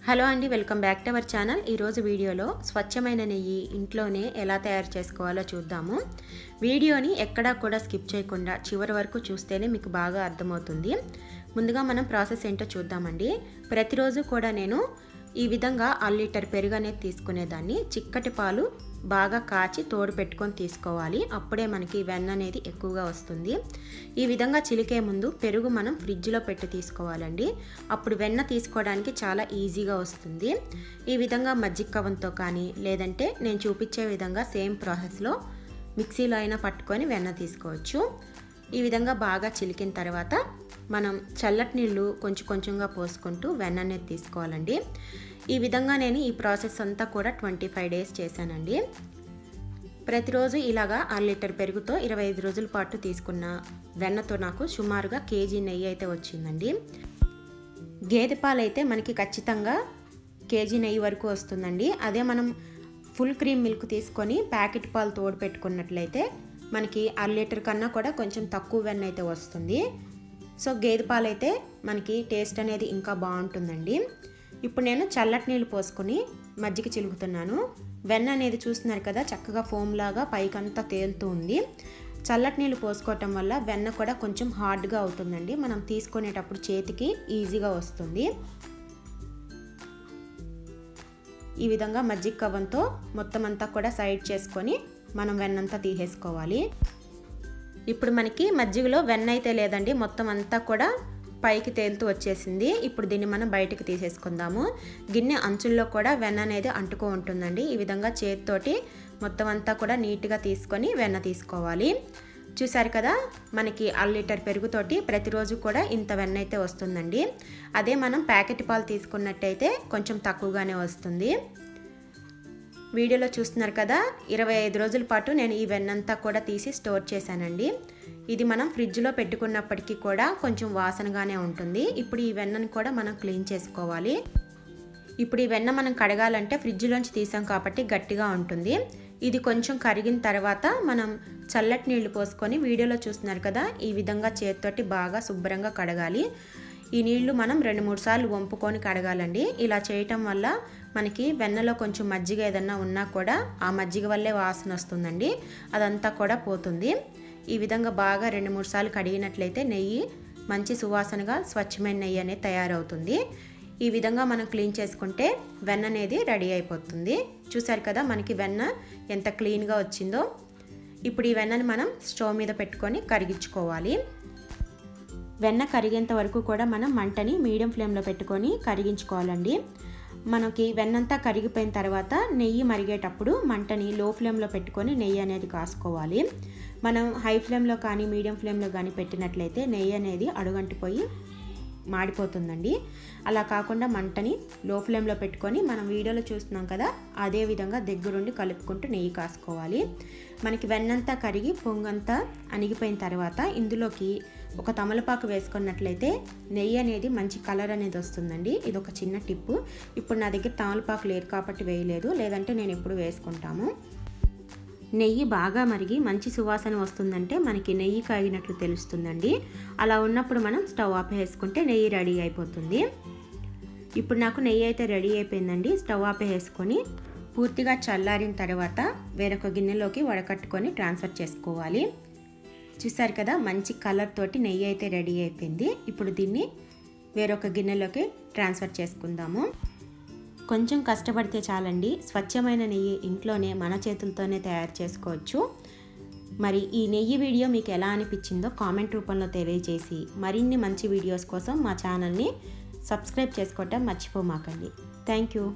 Hello అండి, welcome back to our channel. ఈరోజు వీడియోలో స్వచ్ఛమైన నెయ్యి ఇంట్లోనే ఎలా తయారు చేసుకోవాలో చూద్దాము. వీడియోని ఎక్కడా కూడా స్కిప్ చేయకుండా చివరి వరకు చూస్తేనే మీకు బాగా అర్థమవుతుంది. ముందుగా మనం ప్రాసెస్ ఏంటో చూద్దామండి. ప్రతిరోజు కూడా నేను ఈ విధంగా 1 లీటర్ పెరుగు అనేది తీసుకునేదాన్ని. చిక్కటి పాలు బాగా కాచి తోడు పెట్టుకొని తీసుకోవాలి. అప్పుడే మనకి వెన్న అనేది ఎక్కువగా వస్తుంది. ఈ విధంగా చిలికే ముందు పెరుగు మనం ఫ్రిడ్జ్లో పెట్టి తీసుకోవాలండి. అప్పుడు వెన్న తీసుకోవడానికి చాలా ఈజీగా వస్తుంది. ఈ విధంగా మజ్జిగ కవంతో కానీ లేదంటే నేను చూపించే విధంగా సేమ్ ప్రాసెస్లో మిక్సీలో అయినా పట్టుకొని వెన్న తీసుకోవచ్చు. ఈ విధంగా బాగా చిలికిన తర్వాత మనం చల్లటి నీళ్ళు కొంచెం కొంచెంగా పోసుకుంటూ వెన్న అనేది తీసుకోవాలండి. ఈ విధంగా నేను ఈ ప్రాసెస్ అంతా కూడా 25 డేస్ చేశానండి. ప్రతిరోజు ఇలాగా 1 లీటర్ పెరుగుతో 25 రోజుల పాటు తీసుకున్న వెన్నతో నాకు సుమారుగా కేజీ నెయ్యి అయితే వచ్చిందండి. గేదె పాలు అయితే మనకి ఖచ్చితంగా కేజీ నెయ్యి వరకు వస్తుందండి. అదే మనం ఫుల్ క్రీమ్ మిల్క్ తీసుకొని ప్యాకెట్ పాలు తోడు పెట్టుకున్నట్లయితే మనకి 1 లీటర్ కన్నా కూడా కొంచెం తక్కువ వెన్న అయితే వస్తుంది. సో గేదె పాలు అయితే మనకి టేస్ట్ అనేది ఇంకా బాగుంటుందండి. ఇప్పుడు నేను చల్లటి నీళ్ళు పోసుకొని మజ్జిగ చిలుకుతున్నాను. వెన్న అనేది చూస్తున్నారు కదా, చక్కగా ఫోమ్ లాగా పైకంతా తేలుతూ ఉంది. చల్లటి నీళ్ళు పోసుకోవటం వల్ల వెన్న కూడా కొంచెం హార్డ్గా అవుతుందండి. మనం తీసుకునేటప్పుడు చేతికి ఈజీగా వస్తుంది. ఈ విధంగా మజ్జిగ కవ్వంతో మొత్తం అంతా కూడా సైడ్ చేసుకొని మనం వెన్నంతా తీసేసుకోవాలి. ఇప్పుడు మనకి మజ్జిగలో వెన్న అయితే లేదండి, మొత్తం అంతా కూడా పైకి తేలుతూ వచ్చేసింది. ఇప్పుడు దీన్ని మనం బయటకు తీసేసుకుందాము. గిన్నె అంచుల్లో కూడా వెన్న అనేది అంటుకో ఉంటుందండి. ఈ విధంగా చేతితోటి మొత్తం అంతా కూడా నీట్గా తీసుకొని వెన్న తీసుకోవాలి. చూసారు కదా, మనకి 1 లీటర్ పెరుగుతోటి ప్రతిరోజు కూడా ఇంత వెన్న అయితే వస్తుందండి. అదే మనం ప్యాకెట్ పాలు తీసుకున్నట్టయితే కొంచెం తక్కువగానే వస్తుంది. వీడియోలో చూస్తున్నారు కదా, 25 రోజుల పాటు నేను ఈ వెన్నంతా కూడా తీసి స్టోర్ చేశానండి. ఇది మనం ఫ్రిడ్జ్లో పెట్టుకున్నప్పటికీ కూడా కొంచెం వాసనగానే ఉంటుంది. ఇప్పుడు ఈ వెన్నను కూడా మనం క్లీన్ చేసుకోవాలి. ఇప్పుడు ఈ వెన్న మనం కడగాలంటే ఫ్రిడ్జ్లోంచి తీసాం కాబట్టి గట్టిగా ఉంటుంది. ఇది కొంచెం కరిగిన తర్వాత మనం చల్లటి నీళ్లు పోసుకొని వీడియోలో చూస్తున్నారు కదా, ఈ విధంగా చేతితోటి బాగా శుభ్రంగా కడగాలి. ఈ నీళ్లు మనం 2-3 సార్లు వంపుకొని కడగాలండి. ఇలా చేయటం వల్ల మనకి వెన్నలో కొంచెం మజ్జిగ ఏదన్నా ఉన్నా కూడా ఆ మజ్జిగ వల్లే వాసన వస్తుందండి, అదంతా కూడా పోతుంది. ఈ విధంగా బాగా 2-3 సార్లు కడిగినట్లయితే నెయ్యి మంచి సువాసనగా స్వచ్ఛమైన నెయ్యి అనేది తయారవుతుంది. ఈ విధంగా మనం క్లీన్ చేసుకుంటే వెన్న అనేది రెడీ అయిపోతుంది. చూసారు కదా, మనకి వెన్న ఎంత క్లీన్గా వచ్చిందో. ఇప్పుడు ఈ వెన్నని మనం స్టవ్ మీద పెట్టుకొని కరిగించుకోవాలి. వెన్న కరిగేంత వరకు కూడా మనం మంటని మీడియం ఫ్లేమ్లో పెట్టుకొని కరిగించుకోవాలండి. మనకి వెన్నంతా కరిగిపోయిన తర్వాత నెయ్యి మరిగేటప్పుడు మంటని లో ఫ్లేమ్లో పెట్టుకొని నెయ్యి అనేది కాసుకోవాలి. మనం హై ఫ్లేమ్లో కానీ మీడియం ఫ్లేమ్లో కానీ పెట్టినట్లయితే నెయ్యి అనేది అడుగంటిపోయి మాడిపోతుందండి. అలా కాకుండా మంటని లో ఫ్లేమ్లో పెట్టుకొని మనం వీడియోలో చూస్తున్నాం కదా, అదే విధంగా దగ్గరుండి కలుపుకుంటూ నెయ్యి కాసుకోవాలి. మనకి వెన్నంతా కరిగి పొంగంతా అణిగిపోయిన తర్వాత ఇందులోకి ఒక తమలపాకు వేసుకున్నట్లయితే నెయ్యి అనేది మంచి కలర్ అనేది వస్తుందండి. ఇది ఒక చిన్న టిప్పు. ఇప్పుడు నా దగ్గర తమలపాకు లేదు కాబట్టి వేయలేదు, లేదంటే నేను ఎప్పుడు వేసుకుంటాము. నెయ్యి బాగా మరిగి మంచి సువాసన వస్తుందంటే మనకి నెయ్యి కాగినట్లు తెలుస్తుందండి. అలా ఉన్నప్పుడు మనం స్టవ్ ఆపేసుకుంటే నెయ్యి రెడీ అయిపోతుంది. ఇప్పుడు నాకు నెయ్యి అయితే రెడీ అయిపోయిందండి. స్టవ్ ఆపేసుకొని పూర్తిగా చల్లారిన తర్వాత వేరొక గిన్నెలోకి వడకట్టుకొని ట్రాన్స్ఫర్ చేసుకోవాలి. చూసారు కదా, మంచి కలర్ తోటి నెయ్యి అయితే రెడీ అయిపోయింది. ఇప్పుడు దీన్ని వేరొక గిన్నెలోకి ట్రాన్స్ఫర్ చేసుకుందాము. కొంచెం కష్టపడితే చాలండి, స్వచ్ఛమైన నెయ్యి ఇంట్లోనే మన చేతులతోనే తయారు చేసుకోవచ్చు. మరి ఈ నెయ్యి వీడియో మీకు ఎలా అనిపించిందో కామెంట్ రూపంలో తెలియజేసి మరిన్ని మంచి వీడియోస్ కోసం మా ఛానల్ని సబ్స్క్రైబ్ చేసుకోవటం మర్చిపోమాకండి. Thank you.